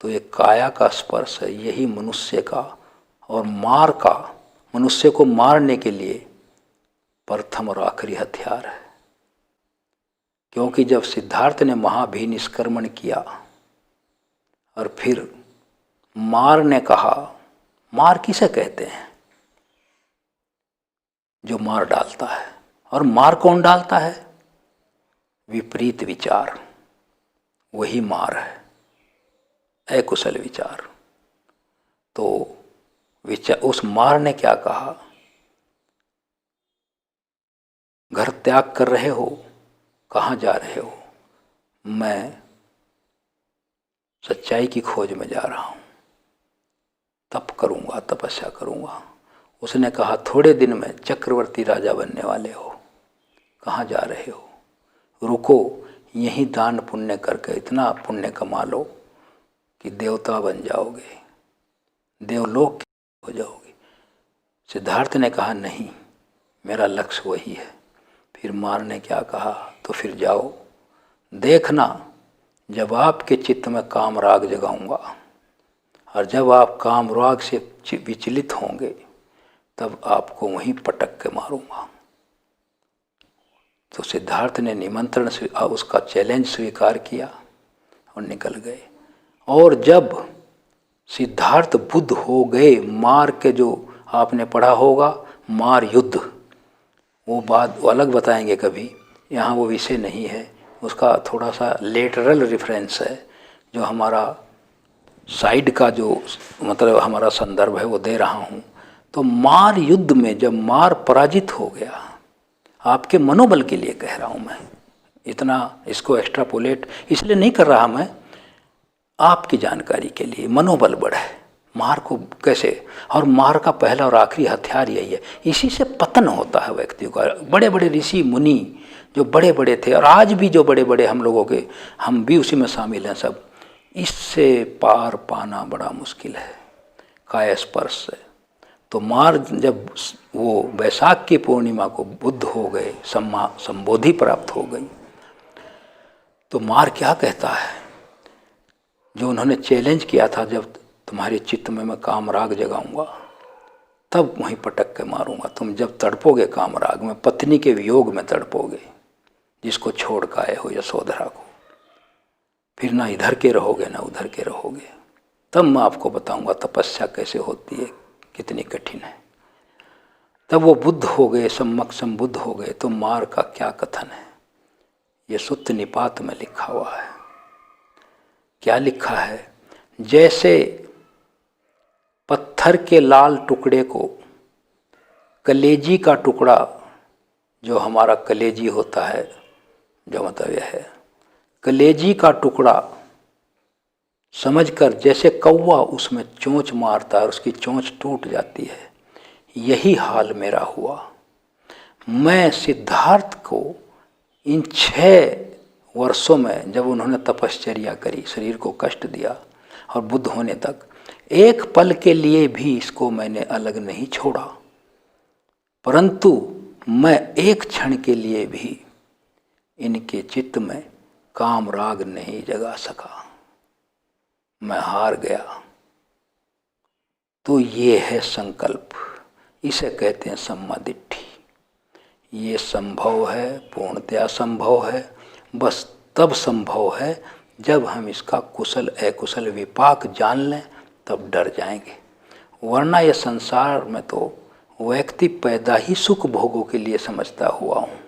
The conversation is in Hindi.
तो ये काया का स्पर्श है, यही मनुष्य का और मार का, मनुष्य को मारने के लिए प्रथम और आखिरी हथियार है। क्योंकि जब सिद्धार्थ ने महाभिनिष्क्रमण किया और फिर मार ने कहा, मार किसे कहते हैं? जो मार डालता है। और मार कौन डालता है? विपरीत विचार, वही मार है, अकुशल विचार। तो उस मार ने क्या कहा? घर त्याग कर रहे हो, कहाँ जा रहे हो? मैं सच्चाई की खोज में जा रहा हूँ, तप करूँगा, तपस्या करूँगा। उसने कहा थोड़े दिन में चक्रवर्ती राजा बनने वाले हो, कहाँ जा रहे हो? रुको, यहीं दान पुण्य करके इतना पुण्य कमा लो कि देवता बन जाओगे, देवलोक हो जाओगे। सिद्धार्थ ने कहा नहीं, मेरा लक्ष्य वही है। फिर मार ने क्या कहा? तो फिर जाओ, देखना जब आपके चित्त में काम राग जगाऊंगा और जब आप काम राग से विचलित होंगे तब आपको वहीं पटक के मारूंगा। तो सिद्धार्थ ने निमंत्रण से उसका चैलेंज स्वीकार किया और निकल गए। और जब सिद्धार्थ बुद्ध हो गए, मार के जो आपने पढ़ा होगा मार युद्ध, वो बात वो अलग बताएंगे कभी, यहाँ वो विषय नहीं है, उसका थोड़ा सा लेटरल रेफरेंस है, जो हमारा साइड का जो मतलब हमारा संदर्भ है वो दे रहा हूँ। तो मार युद्ध में जब मार पराजित हो गया, आपके मनोबल के लिए कह रहा हूँ मैं, इतना इसको एक्स्ट्रापोलेट इसलिए नहीं कर रहा मैं, आपकी जानकारी के लिए, मनोबल बढ़े। मार को कैसे, और मार का पहला और आखिरी हथियार यही है, इसी से पतन होता है व्यक्तियों का। बड़े बड़े ऋषि मुनि जो बड़े बड़े थे और आज भी जो बड़े बड़े हम लोगों के, हम भी उसी में शामिल हैं सब, इससे पार पाना बड़ा मुश्किल है, काया स्पर्श से। तो मार जब वो वैशाख की पूर्णिमा को बुद्ध हो गए, संबोधि प्राप्त हो गई, तो मार क्या कहता है? जो उन्होंने चैलेंज किया था, जब तुम्हारे चित्त में मैं काम राग जगाऊंगा तब वहीं पटक के मारूंगा। तुम जब तड़पोगे काम राग में, पत्नी के वियोग में तड़पोगे, जिसको छोड़ के आए हो यशोधरा को, फिर ना इधर के रहोगे ना उधर के रहोगे। तब मैं आपको बताऊंगा तपस्या कैसे होती है, कितनी कठिन है। तब वो बुद्ध हो गए, सम्यक संबुद्ध हो गए। तो मार का क्या कथन है? ये सुत्त निपात में लिखा हुआ है। क्या लिखा है? जैसे पत्थर के लाल टुकड़े को कलेजी का टुकड़ा, जो हमारा कलेजी होता है, जो मतलब यह है कलेजी का टुकड़ा समझकर, जैसे कौवा उसमें चोंच मारता है और उसकी चोंच टूट जाती है, यही हाल मेरा हुआ। मैं सिद्धार्थ को इन 6 वर्षों में, जब उन्होंने तपश्चर्या करी, शरीर को कष्ट दिया और बुद्ध होने तक, एक पल के लिए भी इसको मैंने अलग नहीं छोड़ा, परंतु मैं एक क्षण के लिए भी इनके चित्त में काम राग नहीं जगा सका, मैं हार गया। तो ये है संकल्प, इसे कहते हैं सम्मा दिट्ठी। ये संभव है, पूर्णतया संभव है, बस तब संभव है जब हम इसका कुशल अकुशल विपाक जान लें, तब डर जाएंगे। वरना ये संसार में तो व्यक्ति पैदा ही सुख भोगों के लिए समझता हुआ हूँ,